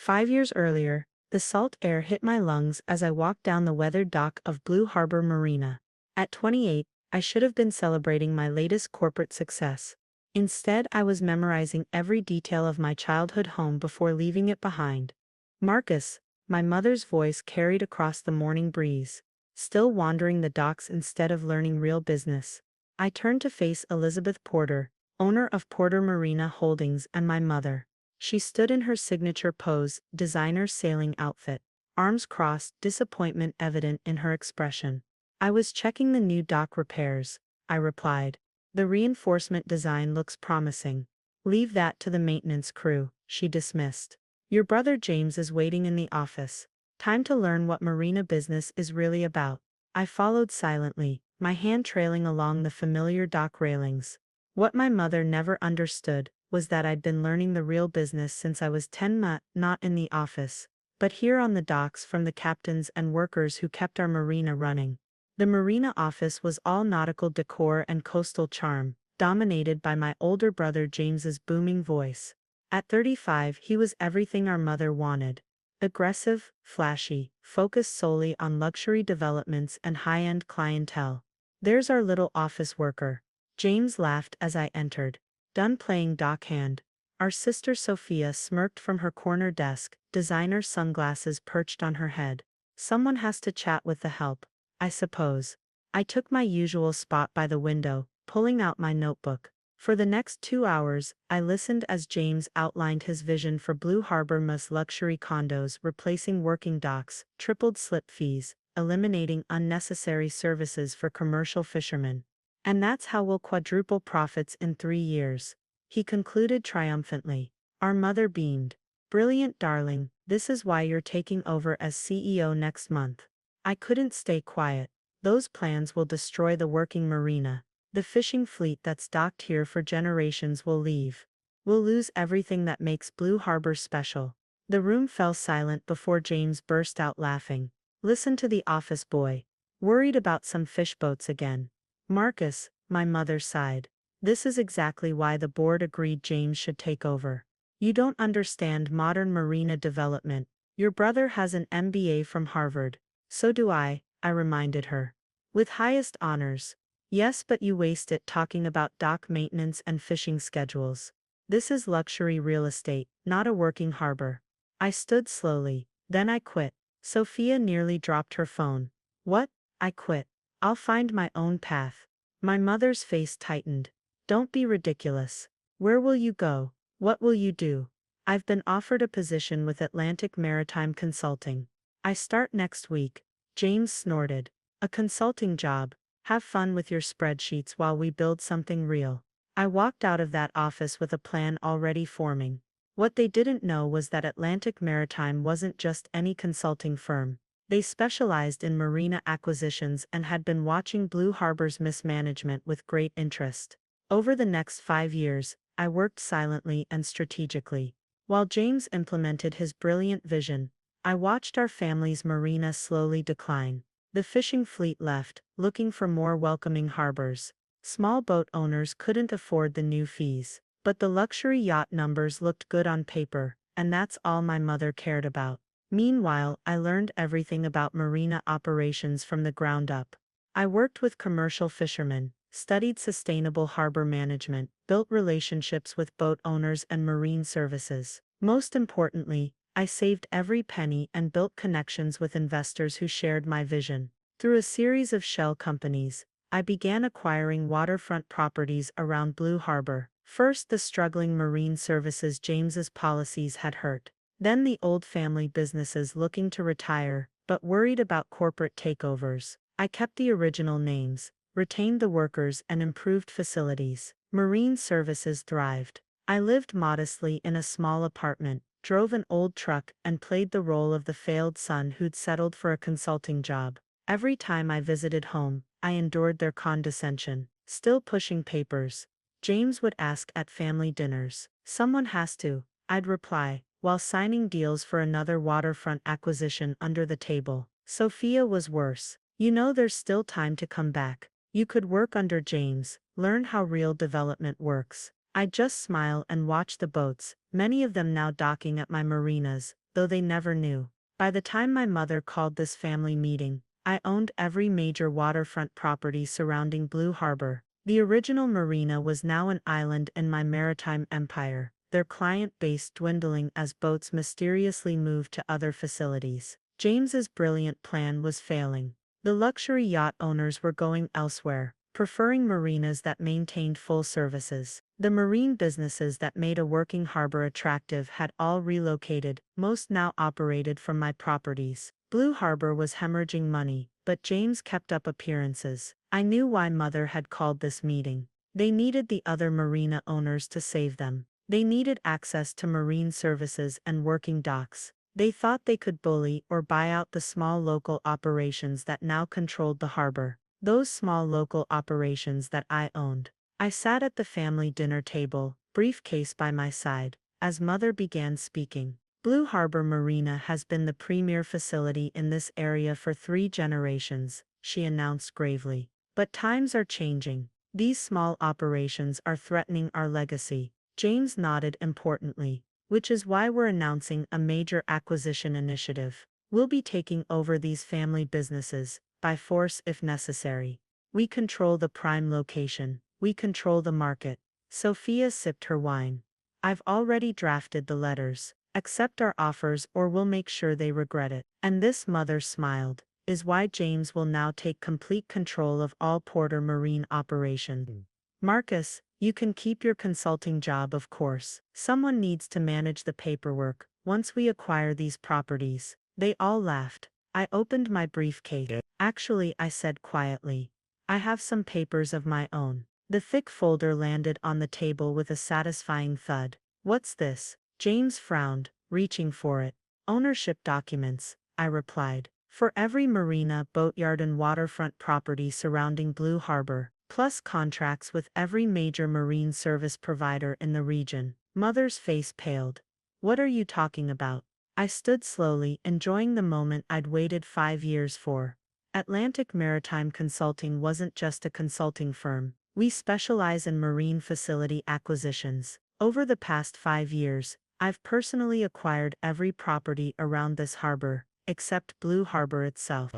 5 years earlier, the salt air hit my lungs as I walked down the weathered dock of Blue Harbor Marina. At 28, I should have been celebrating my latest corporate success. Instead, I was memorizing every detail of my childhood home before leaving it behind. Marcus, my mother's voice carried across the morning breeze. Still wandering the docks instead of learning real business. I turned to face Elizabeth Porter, owner of Porter Marina Holdings, and my mother. She stood in her signature pose, designer sailing outfit, arms crossed, disappointment evident in her expression. I was checking the new dock repairs, I replied. The reinforcement design looks promising. Leave that to the maintenance crew, she dismissed. Your brother James is waiting in the office. Time to learn what marina business is really about. I followed silently, my hand trailing along the familiar dock railings. What my mother never understood was that I'd been learning the real business since I was 10, not in the office, but here on the docks from the captains and workers who kept our marina running. The marina office was all nautical decor and coastal charm, dominated by my older brother James's booming voice. At 35, he was everything our mother wanted. Aggressive, flashy, focused solely on luxury developments and high-end clientele. There's our little office worker. James laughed as I entered. Done playing dockhand. Our sister Sophia smirked from her corner desk, designer sunglasses perched on her head. Someone has to chat with the help, I suppose. I took my usual spot by the window, pulling out my notebook. For the next 2 hours, I listened as James outlined his vision for Blue Harbor Mas luxury condos, replacing working docks, tripled slip fees, eliminating unnecessary services for commercial fishermen. And that's how we'll quadruple profits in 3 years, he concluded triumphantly. Our mother beamed. Brilliant, darling, this is why you're taking over as CEO next month. I couldn't stay quiet. Those plans will destroy the working marina. The fishing fleet that's docked here for generations will leave. We'll lose everything that makes Blue Harbor special. The room fell silent before James burst out laughing. Listen to the office boy. Worried about some fish boats again. Marcus, my mother sighed. This is exactly why the board agreed James should take over. You don't understand modern marina development. Your brother has an MBA from Harvard. So do I reminded her. With highest honors. Yes, but you waste it talking about dock maintenance and fishing schedules. This is luxury real estate, not a working harbor. I stood slowly, then I quit. Sophia nearly dropped her phone. What? I quit. I'll find my own path. My mother's face tightened. Don't be ridiculous. Where will you go? What will you do? I've been offered a position with Atlantic Maritime Consulting. I start next week. James snorted. A consulting job. Have fun with your spreadsheets while we build something real. I walked out of that office with a plan already forming. What they didn't know was that Atlantic Maritime wasn't just any consulting firm. They specialized in marina acquisitions and had been watching Blue Harbor's mismanagement with great interest. Over the next 5 years, I worked silently and strategically. While James implemented his brilliant vision, I watched our family's marina slowly decline. The fishing fleet left, looking for more welcoming harbors. Small boat owners couldn't afford the new fees, but the luxury yacht numbers looked good on paper, and that's all my mother cared about. Meanwhile, I learned everything about marina operations from the ground up. I worked with commercial fishermen, studied sustainable harbor management, built relationships with boat owners and marine services. Most importantly, I saved every penny and built connections with investors who shared my vision. Through a series of shell companies, I began acquiring waterfront properties around Blue Harbor. First, the struggling marine services James's policies had hurt. Then the old family businesses looking to retire, but worried about corporate takeovers. I kept the original names, retained the workers and improved facilities. Marine services thrived. I lived modestly in a small apartment, drove an old truck and played the role of the failed son who'd settled for a consulting job. Every time I visited home, I endured their condescension. Still pushing papers? James would ask at family dinners. Someone has to, I'd reply, while signing deals for another waterfront acquisition under the table. Sophia was worse. You know, there's still time to come back. You could work under James, learn how real development works. I'd just smile and watch the boats, many of them now docking at my marinas, though they never knew. By the time my mother called this family meeting, I owned every major waterfront property surrounding Blue Harbor. The original marina was now an island in my maritime empire, their client base dwindling as boats mysteriously moved to other facilities. James's brilliant plan was failing. The luxury yacht owners were going elsewhere, preferring marinas that maintained full services. The marine businesses that made a working harbor attractive had all relocated, most now operated from my properties. Blue Harbor was hemorrhaging money, but James kept up appearances. I knew why Mother had called this meeting. They needed the other marina owners to save them. They needed access to marine services and working docks. They thought they could bully or buy out the small local operations that now controlled the harbor. Those small local operations that I owned. I sat at the family dinner table, briefcase by my side, as Mother began speaking. Blue Harbor Marina has been the premier facility in this area for 3 generations, she announced gravely. But times are changing. These small operations are threatening our legacy. James nodded importantly, which is why we're announcing a major acquisition initiative. We'll be taking over these family businesses, by force if necessary. We control the prime location. We control the market. Sophia sipped her wine. I've already drafted the letters. Accept our offers or we'll make sure they regret it. And this, Mother smiled, is why James will now take complete control of all Porter Marine operations. Marcus, you can keep your consulting job, of course. Someone needs to manage the paperwork once we acquire these properties. They all laughed. I opened my briefcase. Actually, I said quietly, I have some papers of my own. The thick folder landed on the table with a satisfying thud. What's this? James frowned, reaching for it. Ownership documents, I replied. For every marina, boatyard and waterfront property surrounding Blue Harbor, plus contracts with every major marine service provider in the region. Mother's face paled. What are you talking about? I stood slowly, enjoying the moment I'd waited 5 years for. Atlantic Maritime Consulting wasn't just a consulting firm. We specialize in marine facility acquisitions. Over the past 5 years, I've personally acquired every property around this harbor, except Blue Harbor itself.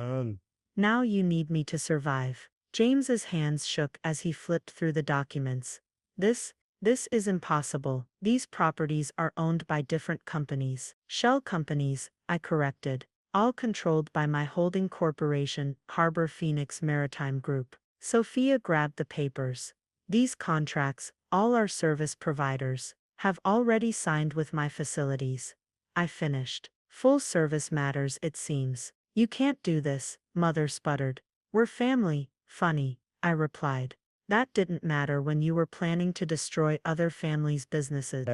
Now you need me to survive. James's hands shook as he flipped through the documents. This is impossible. These properties are owned by different companies. Shell companies, I corrected. All controlled by my holding corporation, Harbor Phoenix Maritime Group. Sophia grabbed the papers. These contracts, all our service providers, have already signed with my facilities. I finished. Full service matters, it seems. You can't do this, Mother sputtered. We're family. Funny, I replied. That didn't matter when you were planning to destroy other families' businesses.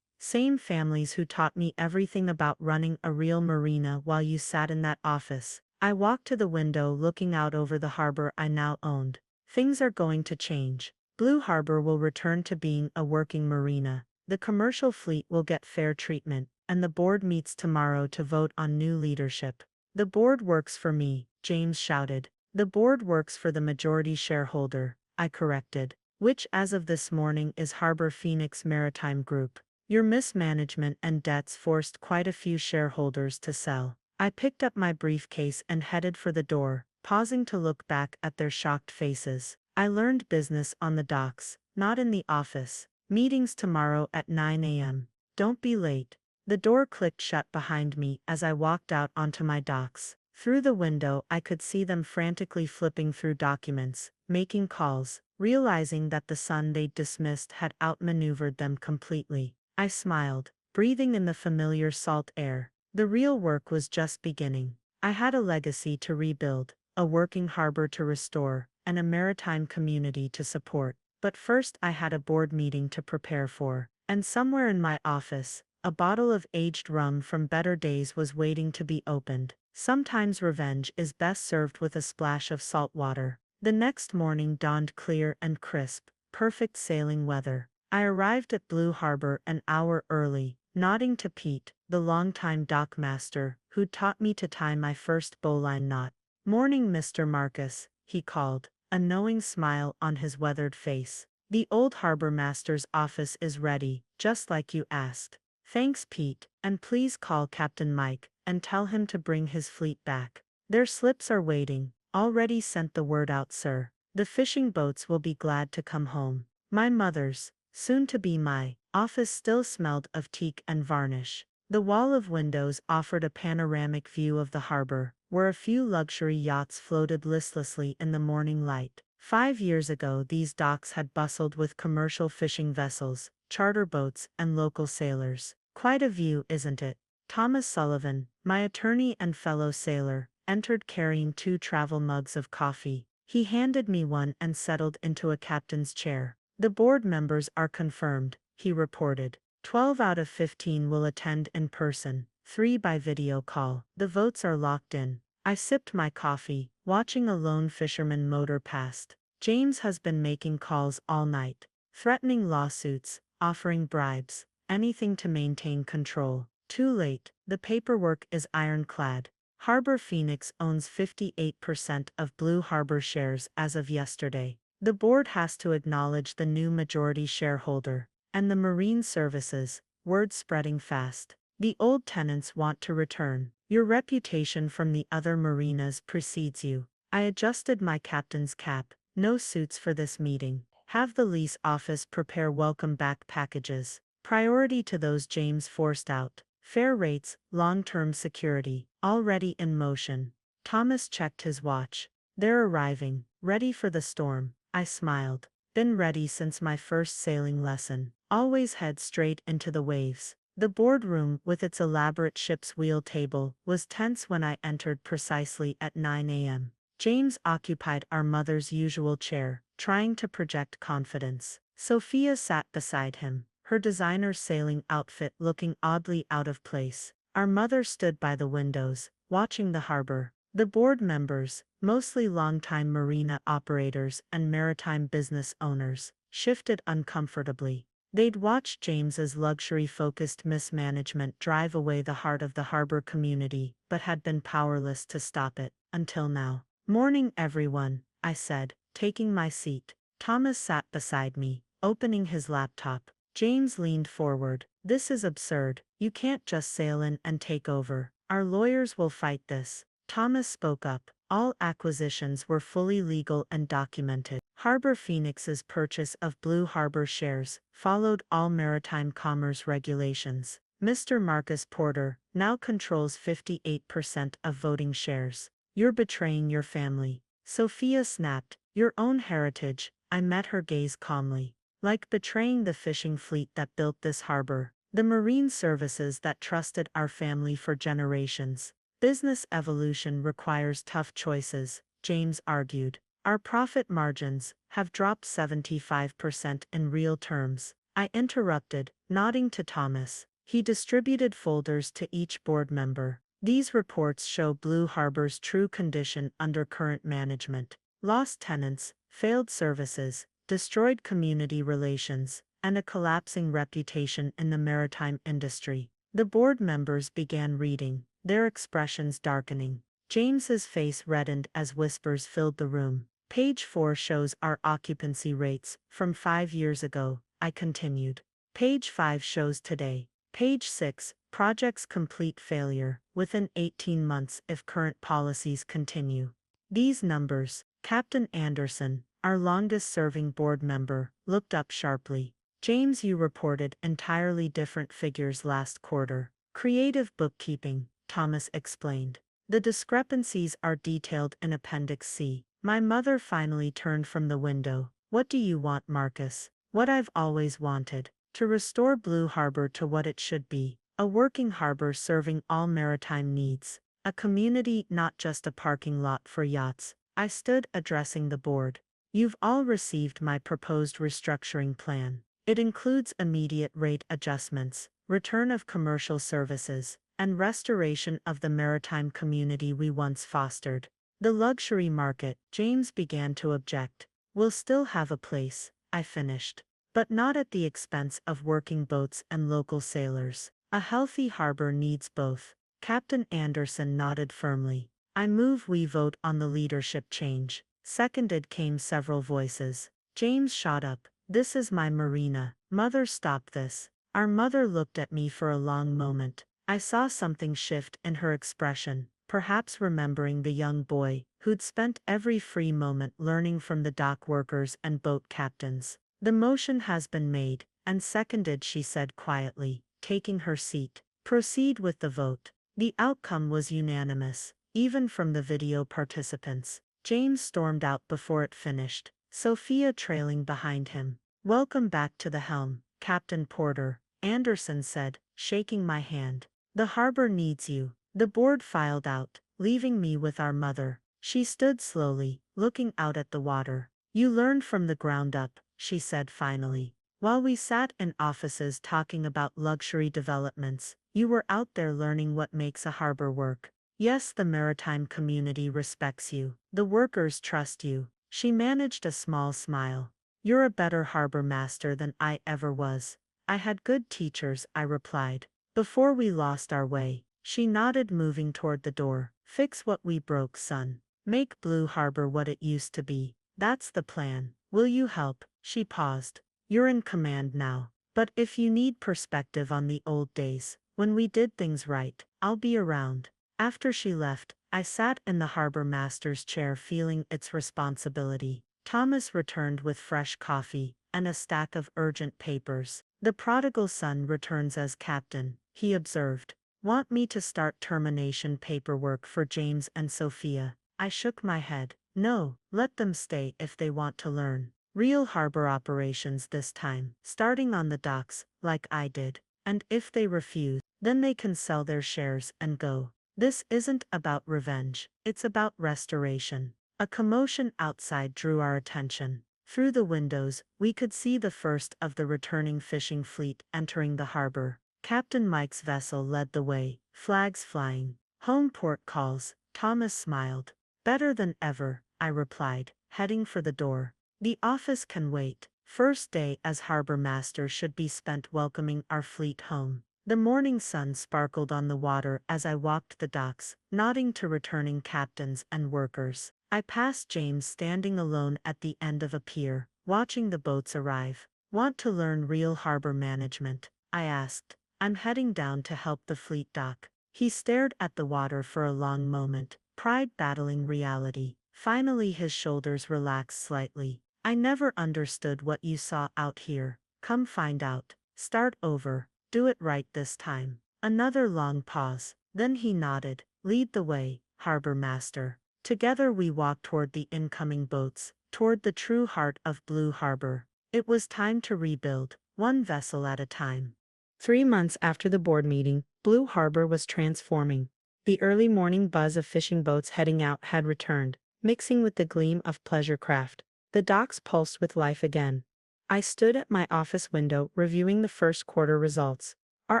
Same families who taught me everything about running a real marina while you sat in that office. I walked to the window looking out over the harbor I now owned. Things are going to change. Blue Harbor will return to being a working marina. The commercial fleet will get fair treatment, and the board meets tomorrow to vote on new leadership. The board works for me, James shouted. The board works for the majority shareholder, I corrected, which as of this morning is Harbor Phoenix Maritime Group. Your mismanagement and debts forced quite a few shareholders to sell. I picked up my briefcase and headed for the door, pausing to look back at their shocked faces. I learned business on the docks, not in the office. Meetings tomorrow at 9 a.m. Don't be late. The door clicked shut behind me as I walked out onto my docks. Through the window I could see them frantically flipping through documents, making calls, realizing that the son they'd dismissed had outmaneuvered them completely. I smiled, breathing in the familiar salt air. The real work was just beginning. I had a legacy to rebuild, a working harbor to restore, and a maritime community to support. But first I had a board meeting to prepare for. And somewhere in my office, a bottle of aged rum from better days was waiting to be opened. Sometimes revenge is best served with a splash of salt water. The next morning dawned clear and crisp, perfect sailing weather. I arrived at Blue Harbor an hour early, nodding to Pete, the longtime dockmaster, who'd taught me to tie my first bowline knot. "Morning, Mr. Marcus," he called, a knowing smile on his weathered face. "The old harbor master's office is ready, just like you asked." Thanks, Pete, and please call Captain Mike and tell him to bring his fleet back. Their slips are waiting. Already sent the word out, sir. The fishing boats will be glad to come home. My mother's, soon to be my, office still smelled of teak and varnish. The wall of windows offered a panoramic view of the harbor, where a few luxury yachts floated listlessly in the morning light. 5 years ago, these docks had bustled with commercial fishing vessels, charter boats, and local sailors. Quite a view, isn't it? Thomas Sullivan, my attorney and fellow sailor, entered carrying 2 travel mugs of coffee. He handed me one and settled into a captain's chair. The board members are confirmed, he reported. 12 out of 15 will attend in person, 3 by video call. The votes are locked in. I sipped my coffee, watching a lone fisherman motor past. James has been making calls all night, threatening lawsuits, offering bribes, anything to maintain control. Too late, the paperwork is ironclad. Harbor Phoenix owns 58% of Blue Harbor shares as of yesterday. The board has to acknowledge the new majority shareholder, and the Marine Services, word spreading fast. The old tenants want to return. Your reputation from the other marinas precedes you. I adjusted my captain's cap. No suits for this meeting. Have the lease office prepare welcome back packages. Priority to those James forced out. Fair rates, long-term security, already in motion. Thomas checked his watch. They're arriving, ready for the storm. I smiled. Been ready since my first sailing lesson. Always head straight into the waves. The boardroom, with its elaborate ship's wheel table, was tense when I entered precisely at 9 a.m. James occupied our mother's usual chair, trying to project confidence. Sophia sat beside him, her designer sailing outfit looking oddly out of place. Our mother stood by the windows, watching the harbor. The board members, mostly longtime marina operators and maritime business owners, shifted uncomfortably. They'd watched James's luxury-focused mismanagement drive away the heart of the harbor community, but had been powerless to stop it, until now. Morning, everyone, I said, taking my seat. Thomas sat beside me, opening his laptop. James leaned forward. This is absurd. You can't just sail in and take over. Our lawyers will fight this. Thomas spoke up. All acquisitions were fully legal and documented. Harbor Phoenix's purchase of Blue Harbor shares followed all maritime commerce regulations. Mr. Marcus Porter now controls 58% of voting shares. You're betraying your family. Sophia snapped. Your own heritage. I met her gaze calmly. Like betraying the fishing fleet that built this harbor. The marine services that trusted our family for generations. Business evolution requires tough choices, James argued. Our profit margins have dropped 75% in real terms. I interrupted, nodding to Thomas. He distributed folders to each board member. These reports show Blue Harbor's true condition under current management. Lost tenants, failed services, destroyed community relations, and a collapsing reputation in the maritime industry. The board members began reading, their expressions darkening. James's face reddened as whispers filled the room. Page 4 shows our occupancy rates from 5 years ago, I continued. Page 5 shows today. Page 6, projects complete failure, within 18 months if current policies continue. These numbers, Captain Anderson, our longest-serving board member, looked up sharply. James, you reported entirely different figures last quarter. Creative bookkeeping, Thomas explained. The discrepancies are detailed in Appendix C. My mother finally turned from the window. What do you want, Marcus? What I've always wanted. To restore Blue Harbor to what it should be. A working harbor serving all maritime needs. A community, not just a parking lot for yachts. I stood addressing the board. You've all received my proposed restructuring plan. It includes immediate rate adjustments, return of commercial services, and restoration of the maritime community we once fostered. The luxury market, James began to object, will still have a place, I finished. But not at the expense of working boats and local sailors. A healthy harbor needs both. Captain Anderson nodded firmly. I move we vote on the leadership change. Seconded came several voices. James shot up. This is my Marina. Mother, stop this. Our mother looked at me for a long moment. I saw something shift in her expression, perhaps remembering the young boy who'd spent every free moment learning from the dock workers and boat captains. The motion has been made and seconded, she said quietly, taking her seat. Proceed with the vote. The outcome was unanimous, even from the video participants. James stormed out before it finished, Sophia trailing behind him. Welcome back to the helm, Captain Porter, Anderson said, shaking my hand. The harbor needs you. The board filed out, leaving me with our mother. She stood slowly, looking out at the water. You learned from the ground up, she said finally. While we sat in offices talking about luxury developments, you were out there learning what makes a harbor work. Yes, the maritime community respects you. The workers trust you. She managed a small smile. You're a better harbor master than I ever was. I had good teachers, I replied. Before we lost our way, she nodded, moving toward the door. Fix what we broke, son. Make Blue Harbor what it used to be. That's the plan. Will you help? She paused. You're in command now. But if you need perspective on the old days, when we did things right, I'll be around. After she left, I sat in the harbor master's chair, feeling its responsibility. Thomas returned with fresh coffee and a stack of urgent papers. The prodigal son returns as captain, he observed. Want me to start termination paperwork for James and Sophia? I shook my head. No, let them stay if they want to learn. Real harbor operations this time, starting on the docks, like I did. And if they refuse, then they can sell their shares and go. This isn't about revenge, it's about restoration. A commotion outside drew our attention. Through the windows, we could see the first of the returning fishing fleet entering the harbor. Captain Mike's vessel led the way, flags flying. Home port calls, Thomas smiled. Better than ever, I replied, heading for the door. The office can wait. First day as harbor master should be spent welcoming our fleet home. The morning sun sparkled on the water as I walked the docks, nodding to returning captains and workers. I passed James standing alone at the end of a pier, watching the boats arrive. Want to learn real harbor management? I asked. I'm heading down to help the fleet dock. He stared at the water for a long moment, pride battling reality. Finally his shoulders relaxed slightly. I never understood what you saw out here. Come find out. Start over. Do it right this time. Another long pause. Then he nodded. Lead the way, harbor master. Together we walked toward the incoming boats, toward the true heart of Blue Harbor. It was time to rebuild, one vessel at a time. 3 months after the board meeting, Blue Harbor was transforming. The early morning buzz of fishing boats heading out had returned, mixing with the gleam of pleasure craft. The docks pulsed with life again. I stood at my office window reviewing the first quarter results. Our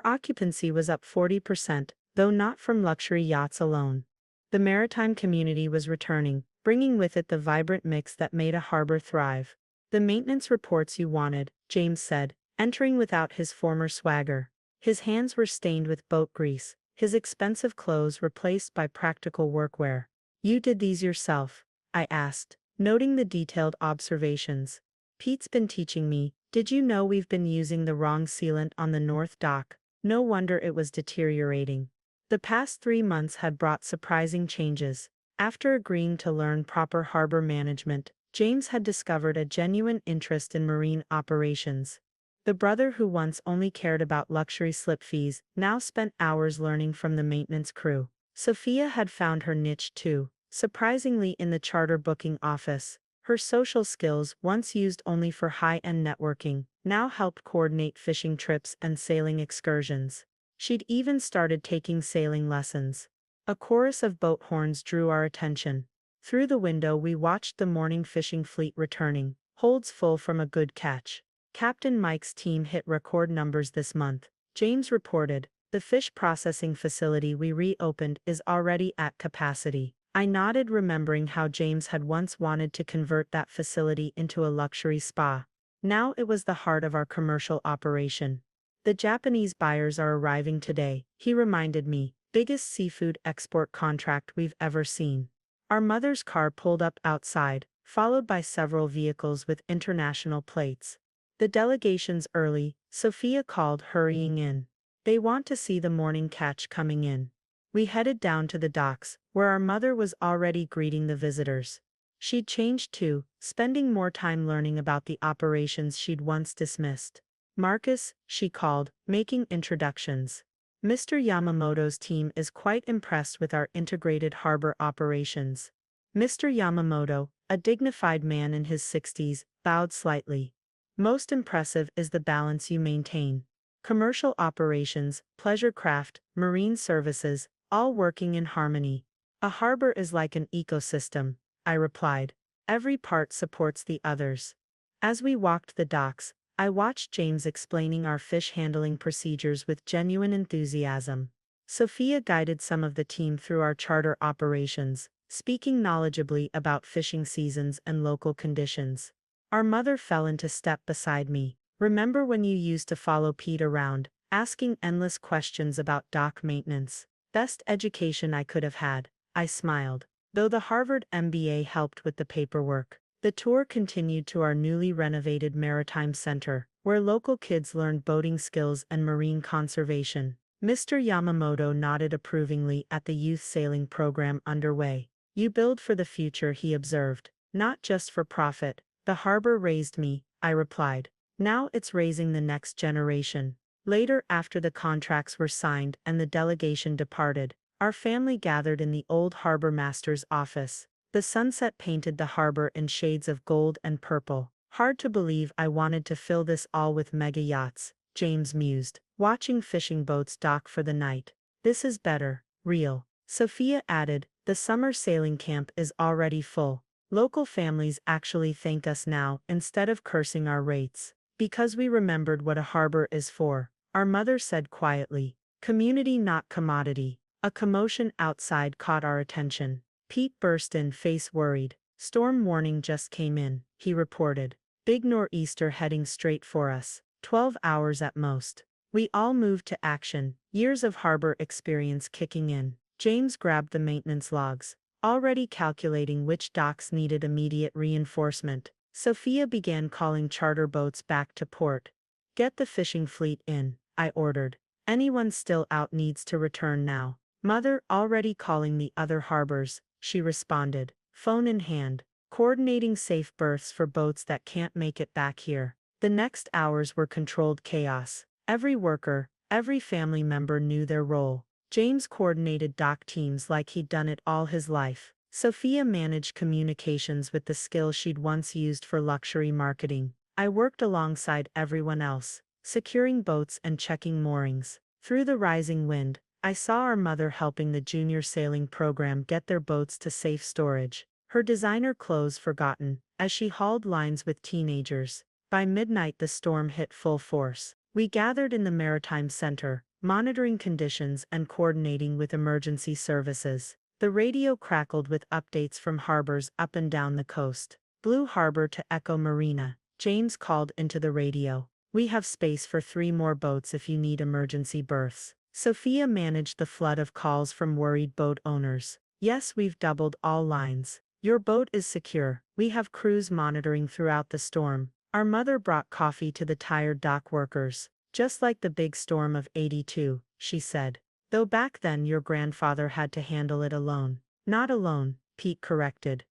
occupancy was up 40%, though not from luxury yachts alone. The maritime community was returning, bringing with it the vibrant mix that made a harbor thrive. The maintenance reports you wanted, James said, entering without his former swagger. His hands were stained with boat grease, his expensive clothes replaced by practical workwear. You did these yourself? I asked, noting the detailed observations. Pete's been teaching me. Did you know we've been using the wrong sealant on the north dock? No wonder it was deteriorating. The past 3 months had brought surprising changes. After agreeing to learn proper harbor management, James had discovered a genuine interest in marine operations. The brother who once only cared about luxury slip fees now spent hours learning from the maintenance crew. Sophia had found her niche too, surprisingly in the charter booking office. Her social skills, once used only for high-end networking, now helped coordinate fishing trips and sailing excursions. She'd even started taking sailing lessons. A chorus of boat horns drew our attention. Through the window we watched the morning fishing fleet returning, holds full from a good catch. Captain Mike's team hit record numbers this month, James reported. The fish processing facility we reopened is already at capacity. I nodded, remembering how James had once wanted to convert that facility into a luxury spa. Now it was the heart of our commercial operation. The Japanese buyers are arriving today, he reminded me. Biggest seafood export contract we've ever seen. Our mother's car pulled up outside, followed by several vehicles with international plates. The delegation's early, Sophia called, hurrying in. They want to see the morning catch coming in. We headed down to the docks, where our mother was already greeting the visitors. She'd changed too, spending more time learning about the operations she'd once dismissed. Marcus, she called, making introductions. Mr. Yamamoto's team is quite impressed with our integrated harbor operations. Mr. Yamamoto, a dignified man in his 60s, bowed slightly. Most impressive is the balance you maintain. Commercial operations, pleasure craft, marine services, all working in harmony. A harbor is like an ecosystem, I replied. Every part supports the others. As we walked the docks, I watched James explaining our fish handling procedures with genuine enthusiasm. Sophia guided some of the team through our charter operations, speaking knowledgeably about fishing seasons and local conditions. Our mother fell into step beside me. Remember when you used to follow Pete around, asking endless questions about dock maintenance? Best education I could have had, I smiled. Though the Harvard MBA helped with the paperwork, the tour continued to our newly renovated Maritime Center, where local kids learned boating skills and marine conservation. Mr. Yamamoto nodded approvingly at the youth sailing program underway. You build for the future, he observed, not just for profit. The harbor raised me, I replied. Now it's raising the next generation. Later, after the contracts were signed and the delegation departed, our family gathered in the old harbor master's office. The sunset painted the harbor in shades of gold and purple. Hard to believe I wanted to fill this all with mega yachts, James mused, watching fishing boats dock for the night. This is better, real. Sophia added, the summer sailing camp is already full. Local families actually thank us now instead of cursing our rates. Because we remembered what a harbor is for, our mother said quietly. Community, not commodity. A commotion outside caught our attention. Pete burst in, face worried. Storm warning just came in, he reported. Big nor'easter heading straight for us. 12 hours at most. We all moved to action, years of harbor experience kicking in. James grabbed the maintenance logs, already calculating which docks needed immediate reinforcement. Sophia began calling charter boats back to port. Get the fishing fleet in, I ordered. Anyone still out needs to return now. Mother, already calling the other harbors, she responded, phone in hand, coordinating safe berths for boats that can't make it back here. The next hours were controlled chaos. Every worker, every family member knew their role. James coordinated dock teams like he'd done it all his life. Sophia managed communications with the skill she'd once used for luxury marketing. I worked alongside everyone else, securing boats and checking moorings. Through the rising wind, I saw our mother helping the junior sailing program get their boats to safe storage, her designer clothes forgotten, as she hauled lines with teenagers. By midnight the storm hit full force. We gathered in the Maritime Center, monitoring conditions and coordinating with emergency services. The radio crackled with updates from harbors up and down the coast. Blue Harbor to Echo Marina, James called into the radio. We have space for 3 more boats if you need emergency berths. Sophia managed the flood of calls from worried boat owners. Yes, we've doubled all lines. Your boat is secure. We have crews monitoring throughout the storm. Our mother brought coffee to the tired dock workers. Just like the big storm of '82, she said. Though back then your grandfather had to handle it alone. Not alone, Pete corrected.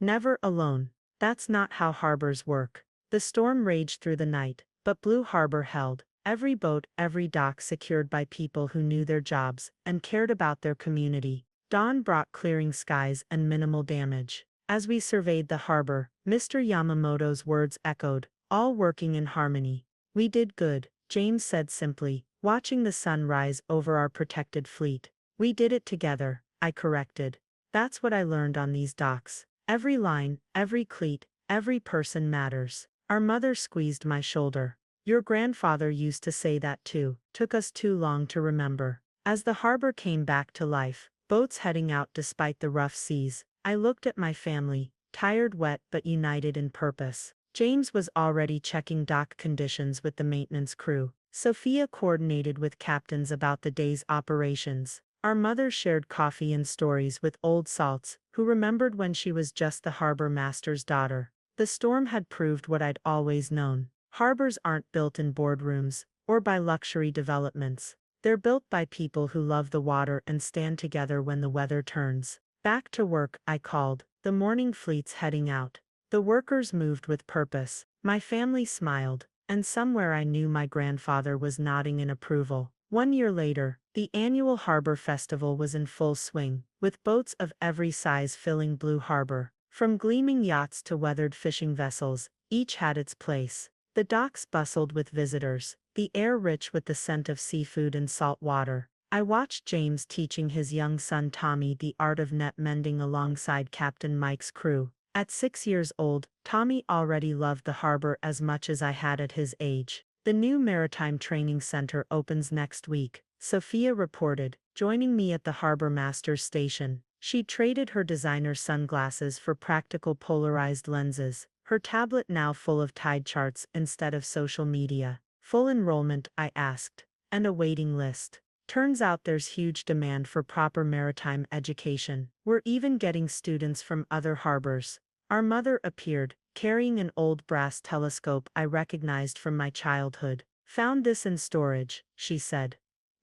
Never alone. That's not how harbors work. The storm raged through the night, but Blue Harbor held. Every boat, every dock secured by people who knew their jobs and cared about their community. Dawn brought clearing skies and minimal damage. As we surveyed the harbor, Mr. Yamamoto's words echoed, all working in harmony. We did good, James said simply, watching the sun rise over our protected fleet. We did it together, I corrected. That's what I learned on these docks. Every line, every cleat, every person matters. Our mother squeezed my shoulder. Your grandfather used to say that too. Took us too long to remember. As the harbor came back to life, boats heading out despite the rough seas, I looked at my family, tired, wet, but united in purpose. James was already checking dock conditions with the maintenance crew. Sophia coordinated with captains about the day's operations. Our mother shared coffee and stories with old salts, who remembered when she was just the harbor master's daughter. The storm had proved what I'd always known. Harbors aren't built in boardrooms or by luxury developments. They're built by people who love the water and stand together when the weather turns. Back to work, I called. The morning fleet's heading out. The workers moved with purpose. My family smiled, and somewhere I knew my grandfather was nodding in approval. 1 year later, the annual Harbor Festival was in full swing, with boats of every size filling Blue Harbor. From gleaming yachts to weathered fishing vessels, each had its place. The docks bustled with visitors, the air rich with the scent of seafood and salt water. I watched James teaching his young son Tommy the art of net mending alongside Captain Mike's crew. At 6 years old, Tommy already loved the harbor as much as I had at his age. The new Maritime Training Center opens next week, Sophia reported, joining me at the Harbor Master's station. She traded her designer sunglasses for practical polarized lenses, her tablet now full of tide charts instead of social media. Full enrollment, I asked, and a waiting list. Turns out there's huge demand for proper maritime education. We're even getting students from other harbors. Our mother appeared, carrying an old brass telescope I recognized from my childhood. Found this in storage, she said.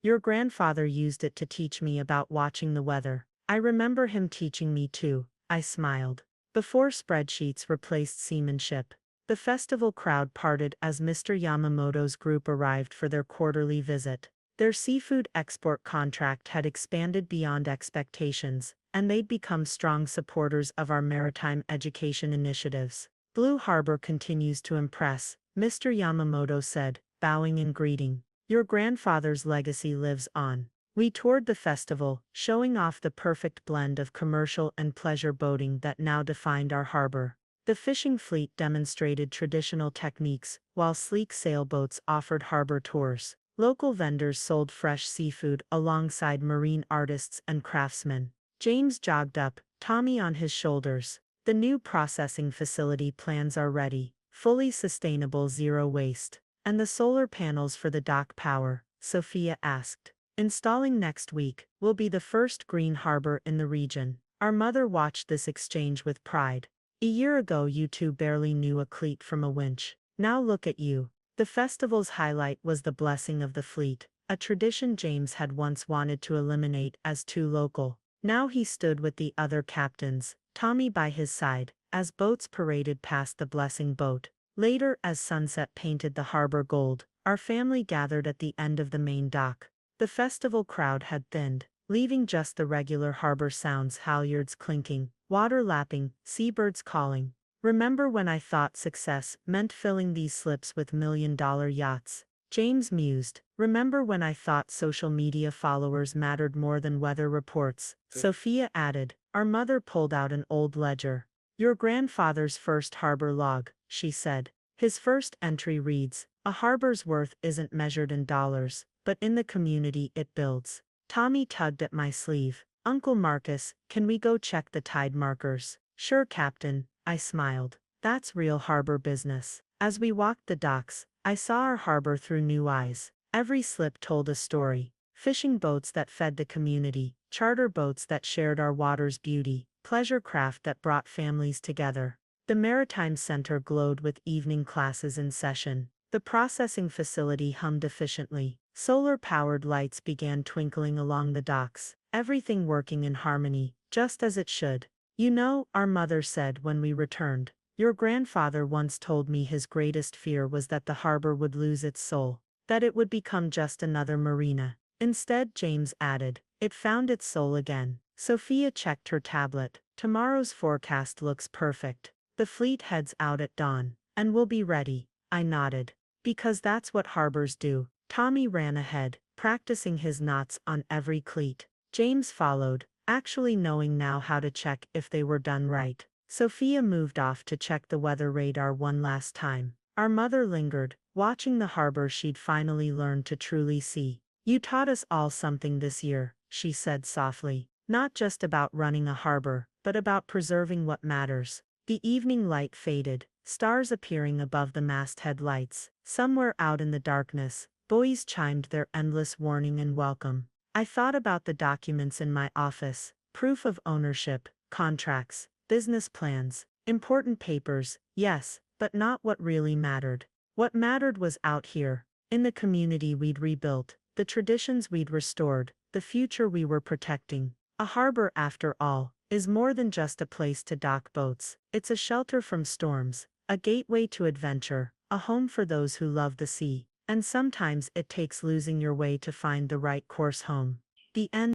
Your grandfather used it to teach me about watching the weather. I remember him teaching me too, I smiled. Before spreadsheets replaced seamanship, the festival crowd parted as Mr. Yamamoto's group arrived for their quarterly visit. Their seafood export contract had expanded beyond expectations, and they'd become strong supporters of our maritime education initiatives. Blue Harbor continues to impress, Mr. Yamamoto said, bowing in greeting. Your grandfather's legacy lives on. We toured the festival, showing off the perfect blend of commercial and pleasure boating that now defined our harbor. The fishing fleet demonstrated traditional techniques, while sleek sailboats offered harbor tours. Local vendors sold fresh seafood alongside marine artists and craftsmen. James jogged up, Tommy on his shoulders. The new processing facility plans are ready, fully sustainable, zero waste. And the solar panels for the dock power, Sophia asked. Installing next week, will be the first green harbor in the region. Our mother watched this exchange with pride. A year ago you two barely knew a cleat from a winch. Now look at you. The festival's highlight was the blessing of the fleet, a tradition James had once wanted to eliminate as too local. Now he stood with the other captains, Tommy by his side, as boats paraded past the blessing boat. Later, as sunset painted the harbor gold, our family gathered at the end of the main dock. The festival crowd had thinned, leaving just the regular harbor sounds: halyards clinking, water lapping, seabirds calling. Remember when I thought success meant filling these slips with million-dollar yachts? James mused. Remember when I thought social media followers mattered more than weather reports? Sophia added. Our mother pulled out an old ledger. Your grandfather's first harbor log, she said. His first entry reads, a harbor's worth isn't measured in dollars, but in the community it builds. Tommy tugged at my sleeve. Uncle Marcus, can we go check the tide markers? Sure, Captain, I smiled. That's real harbor business. As we walked the docks, I saw our harbor through new eyes. Every slip told a story. Fishing boats that fed the community, charter boats that shared our water's beauty, pleasure craft that brought families together. The Maritime Center glowed with evening classes in session. The processing facility hummed efficiently. Solar-powered lights began twinkling along the docks, everything working in harmony, just as it should. You know, our mother said when we returned, your grandfather once told me his greatest fear was that the harbor would lose its soul, that it would become just another marina. Instead, James added, it found its soul again. Sophia checked her tablet. Tomorrow's forecast looks perfect. The fleet heads out at dawn, and we'll be ready. I nodded. Because that's what harbors do. Tommy ran ahead, practicing his knots on every cleat. James followed, actually knowing now how to check if they were done right. Sophia moved off to check the weather radar one last time. Our mother lingered, watching the harbor she'd finally learned to truly see. You taught us all something this year, she said softly. Not just about running a harbor, but about preserving what matters. The evening light faded, stars appearing above the masthead lights. Somewhere out in the darkness, buoys chimed their endless warning and welcome. I thought about the documents in my office, proof of ownership, contracts, business plans, important papers, yes, but not what really mattered. What mattered was out here, in the community we'd rebuilt, the traditions we'd restored, the future we were protecting. A harbor, after all, is more than just a place to dock boats. It's a shelter from storms, a gateway to adventure, a home for those who love the sea. And sometimes it takes losing your way to find the right course home. The end.